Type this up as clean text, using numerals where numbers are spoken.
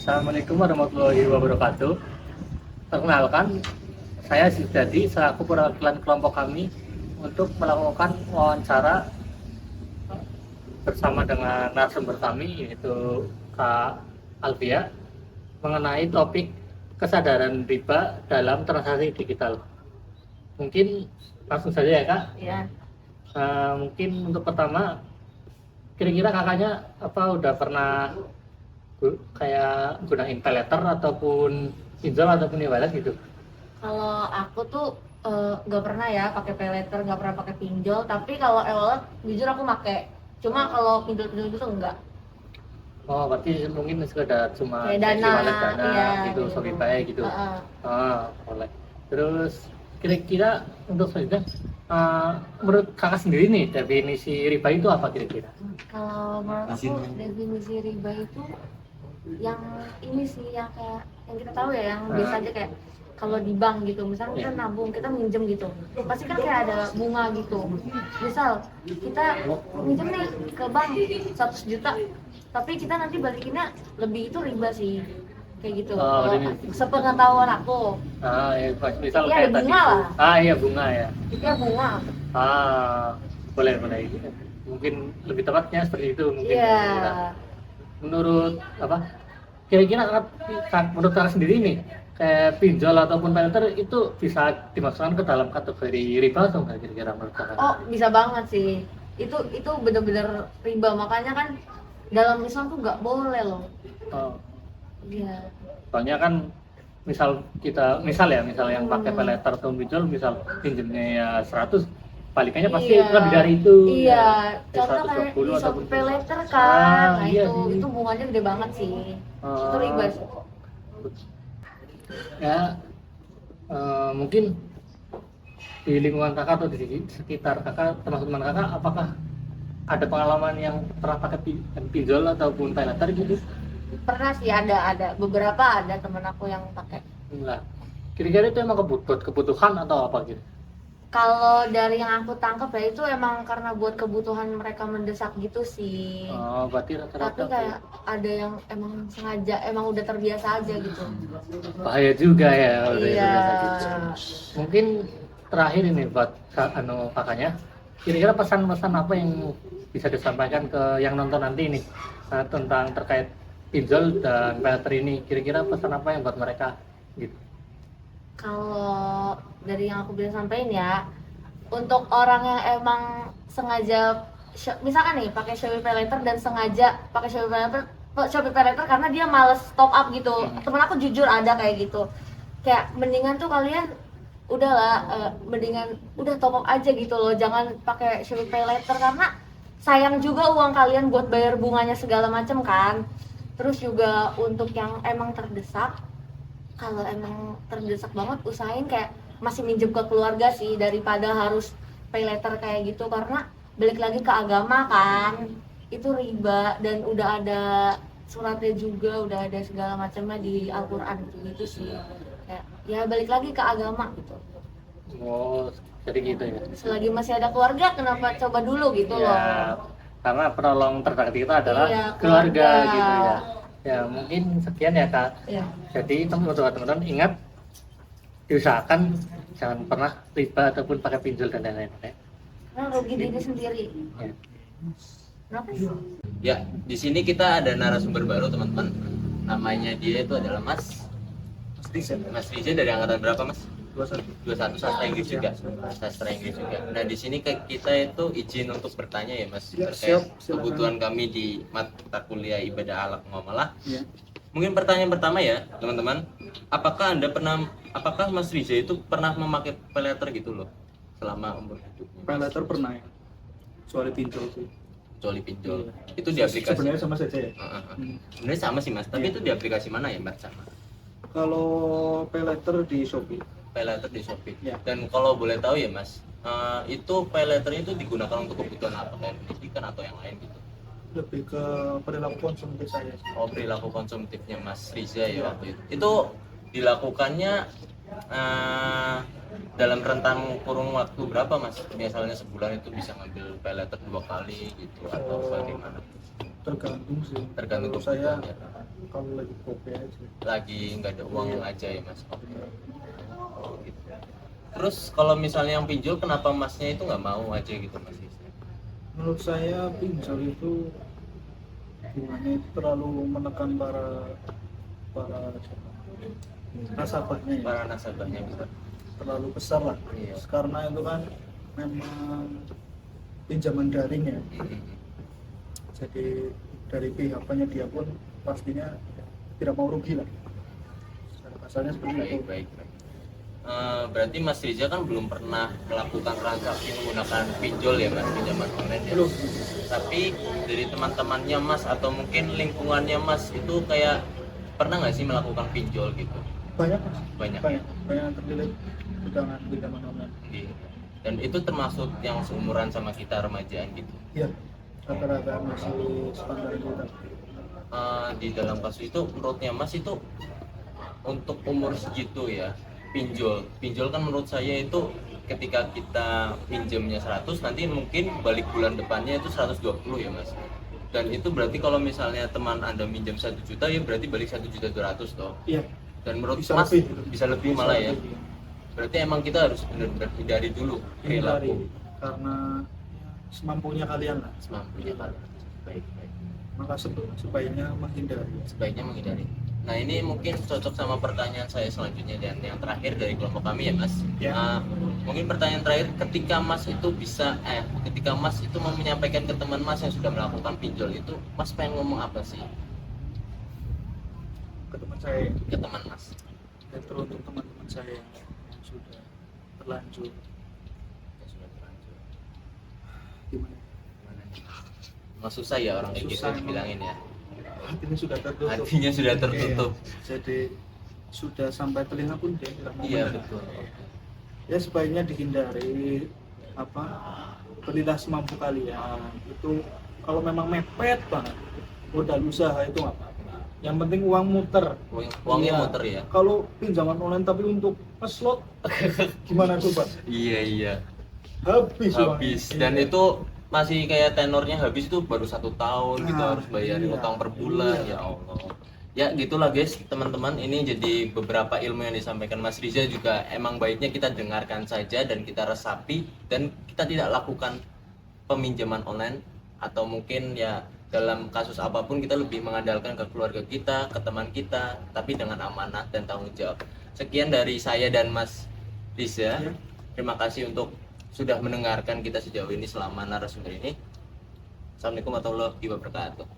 Assalamualaikum warahmatullahi wabarakatuh. Perkenalkan, saya Sidadi selaku perwakilan kelompok kami untuk melakukan wawancara bersama dengan narasumber kami yaitu Kak Alvia mengenai topik kesadaran riba dalam transaksi digital. Mungkin langsung saja ya Kak. Ya, Mungkin untuk pertama, kira-kira kakaknya udah pernah kayak gunain paylater ataupun pinjol ataupun e-wallet gitu? kalau aku tuh nggak pernah ya pakai paylater, nggak pernah pakai pinjol. Tapi kalau e-wallet, jujur aku pakai. Cuma kalau pinjol-pinjol itu enggak. Oh, berarti mungkin sekedar cuma Kayak kayak Dana, e-wallet Dana iya, gitu, gitu. Shopee gitu. Heeh. Boleh. Terus kira-kira untuk selanjutnya, menurut kakak sendiri nih definisi riba itu apa kira-kira? Kalau menurut aku definisi riba itu yang ini sih, yang kayak yang kita tahu ya, yang biasa aja kayak kalau di bank gitu, misalnya kita nabung, kita minjem gitu, pasti kan kayak ada bunga gitu. Misal kita minjem nih ke bank 100 juta, tapi kita nanti balikinnya lebih, itu riba sih, kayak gitu. Oh, Kalau jadi- sepengetahuan aku, Ya, misal iya, kayak ada tadi bunga itu. lah. Iya, bunga ya. itu ya bunga. Boleh. Mungkin lebih tepatnya seperti itu mungkin. Iya. Menurut kira-kira menurut kakak sendiri nih, kayak pinjol ataupun paylater itu bisa dimasukkan ke dalam kategori riba atau enggak kira-kira menurut kakak? Oh, bisa banget sih. Itu bener-bener riba, makanya kan dalam Islam tuh nggak boleh loh. Oh, Iya. soalnya kan misal yang pakai paylater atau pinjol, misal pinjemnya ya 100, balikannya pasti Iya. lebih dari itu. Iya, Ya, contoh kayak 120 di ataupun Shopee Paylater kan. Nah, iya itu sih. itu bunganya gede banget sih. Itu riba sih. Ya, mungkin di lingkungan kakak atau di sekitar kakak, termasuk teman kakak, apakah ada pengalaman yang pernah pakai pinjol ataupun paylater gitu? Pernah sih, ada beberapa, ada temen aku yang pakai. Enggak. Kira-kira itu emang buat kebutuhan atau apa gitu? Kalau dari yang aku tangkap ya, itu emang karena buat kebutuhan mereka mendesak gitu sih. Oh, berarti Tapi rata-rata kayak ada yang emang sengaja, emang udah terbiasa aja gitu. bahaya juga ya udah Iya. biasa gitu. Mungkin terakhir ini buat kakaknya, kira-kira pesan-pesan apa yang bisa disampaikan ke yang nonton nanti nih, tentang terkait pinjol dan paylater ini? Kira-kira pesan apa yang buat mereka gitu? Kalau dari yang aku bisa sampaikan ya, untuk orang yang emang sengaja, misalkan nih pakai Shopee Paylater dan sengaja pakai Shopee Paylater karena dia males top up gitu. Temen aku jujur ada kayak gitu. Kayak mendingan tuh kalian udahlah, mendingan udah top up aja gitu loh, jangan pakai Shopee Paylater karena sayang juga uang kalian buat bayar bunganya segala macam kan. Terus juga untuk yang emang terdesak, kalau emang terdesak banget, usahain kayak masih minjem ke keluarga sih, daripada harus pay later kayak gitu, karena balik lagi ke agama kan, itu riba dan udah ada suratnya juga, udah ada segala macamnya di Al-Quran gitu sih. Kayak ya balik lagi ke agama gitu. Oh, jadi gitu ya. Selagi masih ada keluarga, kenapa coba dulu gitu Ya, loh. karena penolong terdekat kita adalah Iya, keluarga keluarga. gitu ya. Ya, mungkin sekian ya Kak. Ya. Jadi teman-teman ingat, diusahakan jangan pernah riba ataupun pakai pinjol dan lain-lain. Ya. Karena rugi diri sendiri. Ya. Kenapa sih? Ya, di sini kita ada narasumber baru teman-teman. Namanya dia itu adalah Mas Riza dari angkatan berapa Mas? 21 sastra Inggris juga. Sastra Inggris juga. Nah, di sini kita itu izin untuk bertanya ya Mas. Ya, Terkait siap, silakan. kebutuhan kami di mata kuliah ibadah akhlak muamalah. Ya. Mungkin pertanyaan pertama ya, teman-teman. Apakah Mas Riza itu pernah memakai paylater gitu loh selama umur hidupnya? Paylater pernah ya, kecuali pinjol sih. Kecuali pinjol. Iya. Itu di aplikasi. Sebenarnya sama saja ya. Sebenarnya sama sih Mas, tapi Iya. itu di aplikasi mana ya Mbak? Sama. Kalau paylater di Shopee, Paylater di Shopee. Ya. Dan kalau boleh tahu ya Mas, itu paylaternya itu digunakan untuk kebutuhan apa, kayak pendidikan atau yang lain gitu? lebih ke perilaku konsumtif saya sih. Oh, perilaku konsumtifnya Mas Riza ya Ya. waktu itu. Itu dilakukannya dalam rentang kurun waktu berapa Mas? Misalnya sebulan itu bisa ngambil paylater 2 kali gitu atau bagaimana? Tergantung sih. Tergantung Kalau saya kebutuhannya. Kalau lagi kopi aja. Lagi nggak ada uang aja ya mas. Oke. Oh, gitu. Terus kalau misalnya yang pinjol, kenapa masnya itu nggak mau aja gitu mas? Menurut saya pinjol itu bunganya itu terlalu menekan para nasabahnya ya. Para nasabahnya bisa. Terlalu besar lah. Iya. Karena itu kan memang pinjaman daring ya. Jadi dari pihak penyedia pun pastinya tidak mau rugi lah. Secara kasarnya seperti itu. Baik. Berarti Mas Riza kan belum pernah melakukan transaksi menggunakan pinjol ya mas, pinjaman online ya. Belum. Tapi dari teman-temannya mas atau mungkin lingkungannya mas itu kayak pernah nggak sih melakukan pinjol gitu? Banyak mas. Banyak. Banyak yang terlilit dengan pinjaman online. Iya. Dan itu termasuk yang seumuran sama kita remajaan gitu. Iya. Rata-rata masih standar kita. Di dalam kasus itu menurutnya mas itu untuk umur segitu ya, pinjol kan menurut saya itu ketika kita pinjamnya 100 nanti mungkin balik bulan depannya itu 120 ya mas. Dan itu berarti kalau misalnya teman anda minjam 1 juta ya berarti balik 1.200.000 toh. Iya. Dan menurut Bisa mas lebih. bisa lebih malah ya. Berarti emang kita harus benar-benar hindari dulu Hindari. perilaku Karena semampunya kalian lah. semampunya kan. Baik. Maka sebaiknya menghindari. Nah ini mungkin cocok sama pertanyaan saya selanjutnya dan yang terakhir dari kelompok kami ya mas. Ya. Mungkin pertanyaan terakhir, ketika mas itu mau menyampaikan ke teman mas yang sudah melakukan pinjol itu, mas pengen ngomong apa sih Ke teman saya, ke teman mas? dan teruntuk teman-teman saya yang sudah terlanjur Yang sudah terlanjur. gimana? Gimana nih? Mas susah ya orang kayak gitu Susah, dibilangin ya. Hatinya sudah tertutup. Hatinya sudah tertutup. Iya. Jadi sudah sampai telinga pun dia tidak mau Iya mendengar. betul. Ya sebaiknya dihindari. Belilah semampu kalian. Itu kalau memang mepet banget modal usaha itu nggak apa-apa. Yang penting uang muter. Uangnya Iya. muter ya. Kalau pinjaman online tapi untuk slot gimana coba? Iya. Habis uangnya. Habis. Dan Iya. itu masih kayak tenornya habis itu baru 1 tahun gitu, Nah, harus bayarin iya. utang per bulan. Iya. Ya Allah. Ya gitulah guys teman-teman, ini jadi beberapa ilmu yang disampaikan Mas Riza juga emang baiknya kita dengarkan saja dan kita resapi dan kita tidak lakukan peminjaman online, atau mungkin ya dalam kasus apapun kita lebih mengandalkan ke keluarga kita, ke teman kita, tapi dengan amanah dan tanggung jawab. Sekian dari saya dan Mas Riza. Ya. Terima kasih untuk sudah mendengarkan kita sejauh ini selama narasumber ini. Assalamualaikum warahmatullahi wabarakatuh.